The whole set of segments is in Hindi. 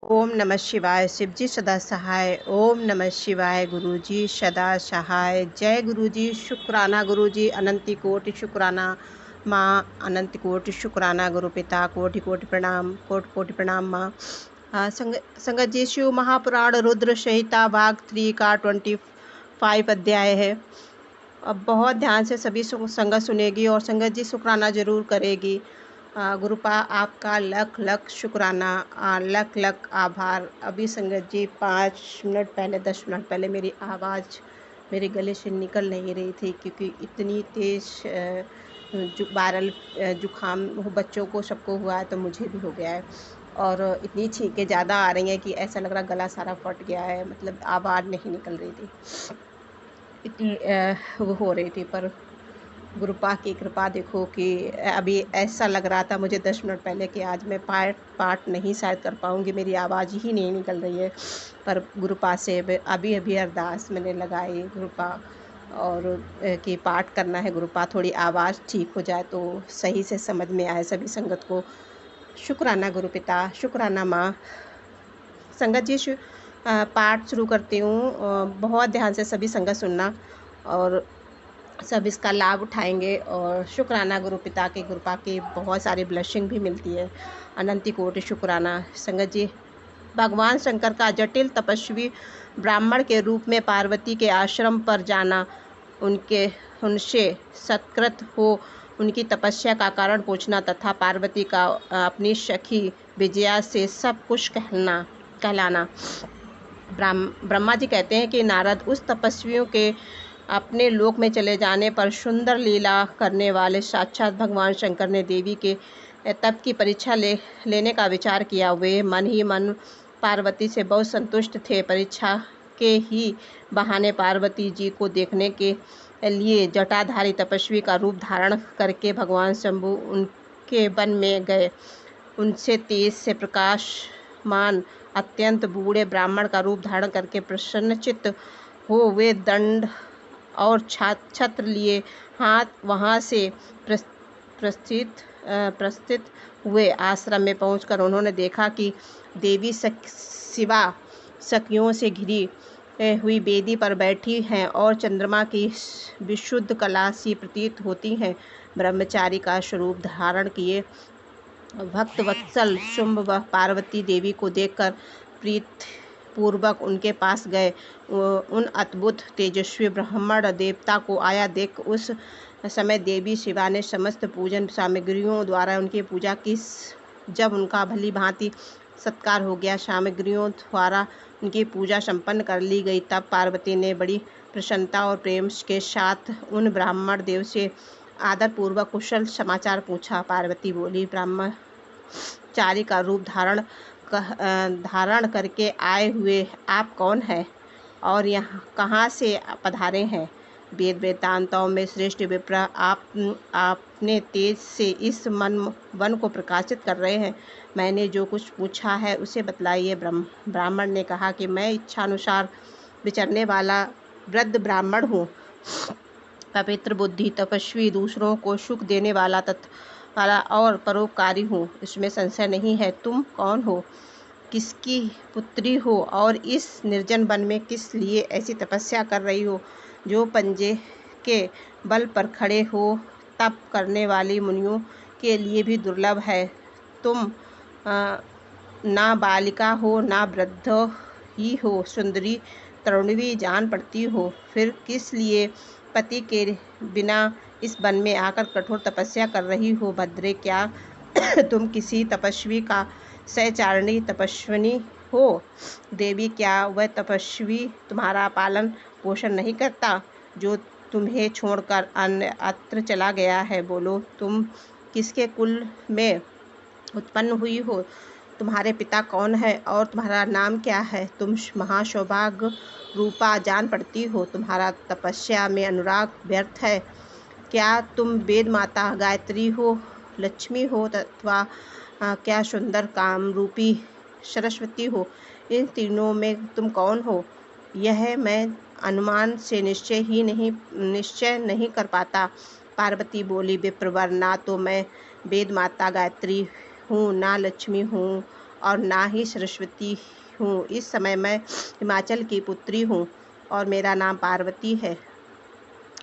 ओम नमः शिवाय। शिवजी सदा सहाय। ओम नमः शिवाय। गुरुजी सदा सहाय। जय गुरुजी। शुक्राना गुरुजी, अनंत कोटि शुक्राना। माँ अनंत कोटि शुक्राना। गुरु पिता कोटि कोटि प्रणाम। कोटि कोटि प्रणाम माँ। संगत जी, शिव महापुराण रुद्र संहिता भाग 3 का 25 अध्याय है। अब बहुत ध्यान से सभी संगत सुनेगी और संगत जी शुक्राना जरूर करेगी। गुरुपा आपका लख लख शुक्राना, लख लख आभार। अभी संगत जी 5 मिनट पहले 10 मिनट पहले मेरी आवाज़ मेरे गले से निकल नहीं रही थी, क्योंकि इतनी तेज़ वायरल जुकाम बच्चों को सबको हुआ है, तो मुझे भी हो गया है। और इतनी छींकें ज़्यादा आ रही हैं कि ऐसा लग रहा गला सारा फट गया है, मतलब आवाज़ नहीं निकल रही थी, इतनी वो हो रही थी। पर गुरुपा की कृपा देखो कि अभी ऐसा लग रहा था मुझे 10 मिनट पहले कि आज मैं पाठ नहीं शायद कर पाऊँगी, मेरी आवाज़ ही नहीं निकल रही है। पर गुरुपा से अभी अभी अरदास मैंने लगाई गुरुपा, और कि पाठ करना है गुरुपा, थोड़ी आवाज़ ठीक हो जाए तो सही से समझ में आए सभी संगत को। शुक्राना गुरु पिता, शुक्राना माँ। संगत जी पाठ शुरू करती हूँ। बहुत ध्यान से सभी संगत सुनना और सब इसका लाभ उठाएंगे। और शुक्राना गुरु पिता की कृपा की बहुत सारी ब्लेसिंग भी मिलती है। अनंत कोटि शुक्राना। संगत जी, भगवान शंकर का जटिल तपस्वी ब्राह्मण के रूप में पार्वती के आश्रम पर जाना, उनसे सत्कृत हो उनकी तपस्या का कारण पूछना तथा पार्वती का अपनी सखी विजया से सब कुछ कहलाना। ब्रह्मा जी कहते हैं कि नारद उस तपस्वियों के अपने लोक में चले जाने पर सुंदर लीला करने वाले साक्षात भगवान शंकर ने देवी के तप की परीक्षा लेने का विचार किया। वे मन ही मन पार्वती से बहुत संतुष्ट थे। परीक्षा के ही बहाने पार्वती जी को देखने के लिए जटाधारी तपस्वी का रूप धारण करके भगवान शंभु उनके वन में गए। उनसे तेज से प्रकाशमान अत्यंत बूढ़े ब्राह्मण का रूप धारण करके प्रसन्नचित्त हो वे दंड और छत्र लिए हाथ वहाँ से प्रस्थित हुए। आश्रम में पहुंचकर उन्होंने देखा कि देवी शिवा सखियों से घिरी हुई वेदी पर बैठी हैं और चंद्रमा की विशुद्ध कला सी प्रतीत होती हैं। ब्रह्मचारी का स्वरूप धारण किए भक्त वत्सल शुंभ व पार्वती देवी को देखकर प्रीत पूर्वक उनके पास गए। उन अद्भुत तेजस्वी ब्राह्मण देवता को आया देख उस समय देवी शिवा ने समस्त पूजन सामग्रियों द्वारा उनकी पूजा की। जब उनका भली भांति सत्कार हो गया, सामग्रियों द्वारा उनकी पूजा संपन्न कर ली गई, तब पार्वती ने बड़ी प्रसन्नता और प्रेम के साथ उन ब्राह्मण देव से आदर पूर्वक कुशल समाचार पूछा। पार्वती बोली, ब्रह्मचारी का रूप धारण करके आए हुए आप कौन हैं और यहाँ कहाँ से पधारे हैं? वेद वेदांतों में श्रेष्ठ विप्र आपने तेज से इस वन को प्रकाशित कर रहे हैं। मैंने जो कुछ पूछा है उसे बतलाइए। ब्राह्मण ने कहा कि मैं इच्छानुसार विचरने वाला वृद्ध ब्राह्मण हूँ, पवित्र बुद्धि, तपस्वी, दूसरों को सुख देने वाला और परोपकारी हूँ, इसमें संशय नहीं है। तुम कौन हो, किसकी पुत्री हो और इस निर्जन वन में किस लिए ऐसी तपस्या कर रही हो जो पंजे के बल पर खड़े हो तप करने वाली मुनियों के लिए भी दुर्लभ है? तुम ना बालिका हो ना वृद्ध ही हो, सुंदरी तरुणी जान पड़ती हो, फिर किस लिए पति के बिना इस वन में आकर कठोर तपस्या कर रही हो? भद्रे, क्या तुम किसी तपस्वी का सहचारिणी तपस्विनी हो? देवी, क्या वह तपस्वी तुम्हारा पालन पोषण नहीं करता जो तुम्हें छोड़कर अन्यत्र चला गया है? बोलो, तुम किसके कुल में उत्पन्न हुई हो? तुम्हारे पिता कौन है और तुम्हारा नाम क्या है? तुम महासौभाग्य रूपा जान पड़ती हो, तुम्हारा तपस्या में अनुराग व्यर्थ है। क्या तुम वेद माता गायत्री हो, लक्ष्मी हो, अथवा क्या सुंदर काम रूपी सरस्वती हो? इन तीनों में तुम कौन हो, यह मैं अनुमान से निश्चय नहीं कर पाता। पार्वती बोली, विप्रवर, ना तो मैं वेद माता गायत्री हूँ, ना लक्ष्मी हूँ और ना ही सरस्वती हूँ। इस समय मैं हिमाचल की पुत्री हूँ और मेरा नाम पार्वती है।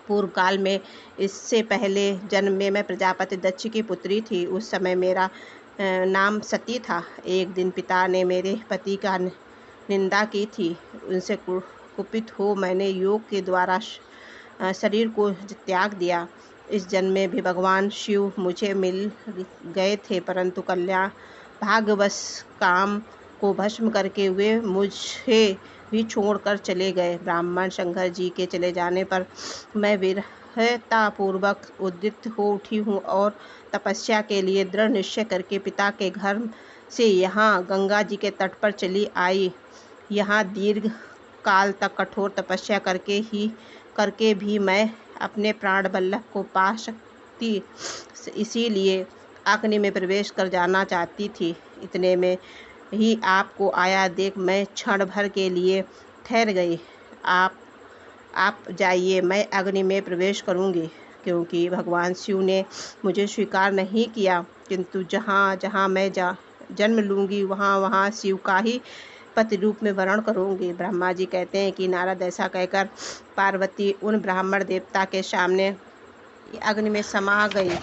पूर्व काल में, इससे पहले जन्म में मैं प्रजापति दक्ष की पुत्री थी। उस समय मेरा नाम सती था। एक दिन पिता ने मेरे पति का निंदा की थी। उनसे कुपित हो मैंने योग के द्वारा शरीर को त्याग दिया। इस जन्म में भी भगवान शिव मुझे मिल गए थे, परंतु कल्याण भाग्यवश काम को भस्म करके वे मुझे भी छोड़कर चले गए। ब्राह्मण शंकर जी के चले जाने पर मैं विरहतापूर्वक उद्युक्त हो उठी हूँ और तपस्या के लिए दृढ़ निश्चय करके पिता के घर से यहाँ गंगा जी के तट पर चली आई। यहाँ दीर्घ काल तक कठोर तपस्या करके भी मैं अपने प्राण वल्लभ को पा सकती, इसीलिए अग्नि में प्रवेश कर जाना चाहती थी। इतने में ही आपको आया देख मैं क्षण भर के लिए ठहर गई। आप जाइए, मैं अग्नि में प्रवेश करूंगी। क्योंकि भगवान शिव ने मुझे स्वीकार नहीं किया, किंतु जहाँ जहाँ मैं जन्म लूँगी वहाँ वहाँ शिव का ही पति रूप में वर्ण करूँगी। ब्रह्मा जी कहते हैं कि नारद ऐसा कहकर पार्वती उन ब्राह्मण देवता के सामने अग्नि में समा गई।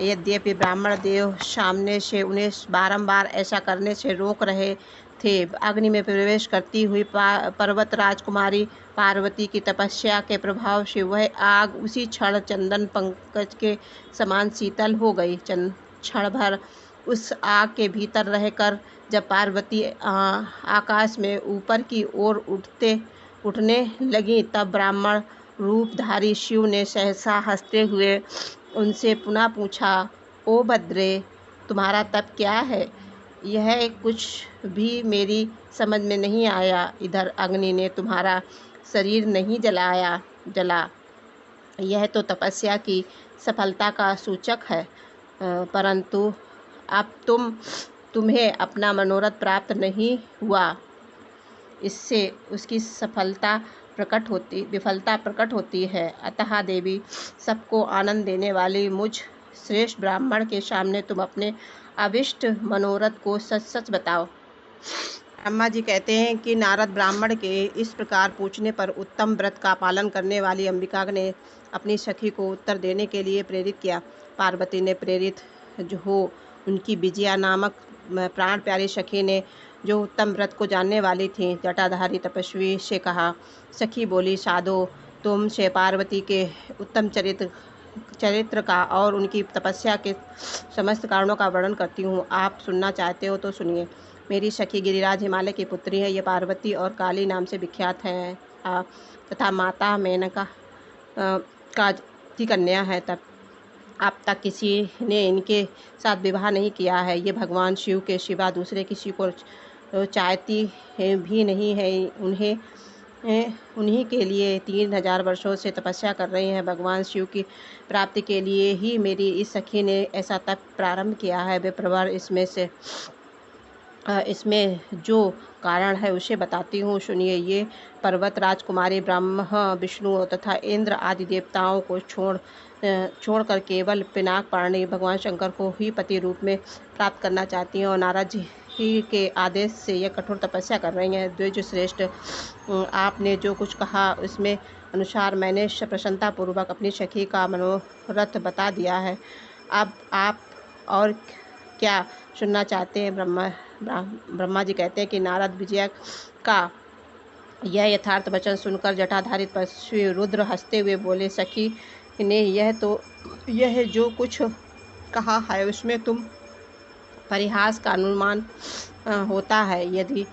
यद्यपि ब्राह्मण देव सामने से उन्हें बारंबार ऐसा करने से रोक रहे थे। अग्नि में प्रवेश करती हुई पर्वत राजकुमारी पार्वती की तपस्या के प्रभाव से वह आग उसी क्षण चंदन पंकज के समान शीतल हो गई। क्षण भर उस आग के भीतर रहकर जब पार्वती आकाश में ऊपर की ओर उठने लगी, तब ब्राह्मण रूपधारी शिव ने सहसा हंसते हुए उनसे पुनः पूछा, ओ भद्रे, तुम्हारा तप क्या है? यह कुछ भी मेरी समझ में नहीं आया। इधर अग्नि ने तुम्हारा शरीर नहीं जला, यह तो तपस्या की सफलता का सूचक है, परंतु अब तुम्हें अपना मनोरथ प्राप्त नहीं हुआ, इससे उसकी विफलता प्रकट होती है। अतः देवी, सबको आनंद देने वाली मुझ श्रेष्ठ ब्राह्मण के सामने तुम अपने अभिष्ट मनोरथ को सच सच बताओ। ब्रह्मा जी कहते हैं कि नारद ब्राह्मण के इस प्रकार पूछने पर उत्तम व्रत का पालन करने वाली अंबिका ने अपनी सखी को उत्तर देने के लिए प्रेरित किया। पार्वती ने प्रेरित हो उनकी विजया नामक प्राण प्यारी सखी ने, जो उत्तम व्रत को जानने वाली थी, जटाधारी तपस्वी से कहा। सखी बोली, साधो, तुमसे पार्वती के उत्तम चरित्र का और उनकी तपस्या के समस्त कारणों का वर्णन करती हूँ। आप सुनना चाहते हो तो सुनिए। मेरी सखी गिरिराज हिमालय की पुत्री है। ये पार्वती और काली नाम से विख्यात है तथा माता मेनका की कन्या है। तब अब तक किसी ने इनके साथ विवाह नहीं किया है। ये भगवान शिव के सिवा दूसरे किसी को चाहती भी नहीं है। उन्हीं के लिए 3000 वर्षों से तपस्या कर रही हैं। भगवान शिव की प्राप्ति के लिए ही मेरी इस सखी ने ऐसा तप प्रारंभ किया है। वे प्रवर इसमें जो कारण है उसे बताती हूँ, सुनिए। ये पर्वत राजकुमारी ब्रह्मा, विष्णु तथा इंद्र आदि देवताओं को छोड़कर केवल पिनाक पाणी भगवान शंकर को ही पति रूप में प्राप्त करना चाहती हैं और नारद जी के आदेश से यह कठोर तपस्या कर रही हैं। द्विज श्रेष्ठ, आपने जो कुछ कहा उसमें अनुसार मैंने प्रसन्नतापूर्वक अपनी सखी का मनोरथ बता दिया है। अब आप और क्या सुनना चाहते हैं? ब्रह्मा जी कहते हैं कि नारद विजय का यह यथार्थ वचन सुनकर जटाधारी तपस्वी रुद्र हंसते हुए बोले, सखी ने यह जो कुछ कहा है उसमें तुम परिहास का अनुमान होता है। यदि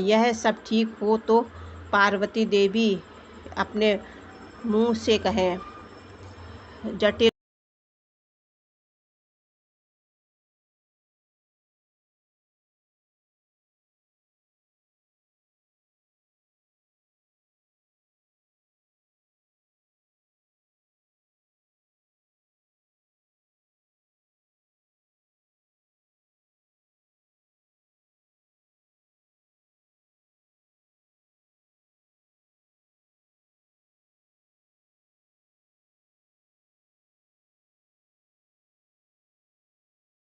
यह सब ठीक हो तो पार्वती देवी अपने मुंह से कहें। जटिल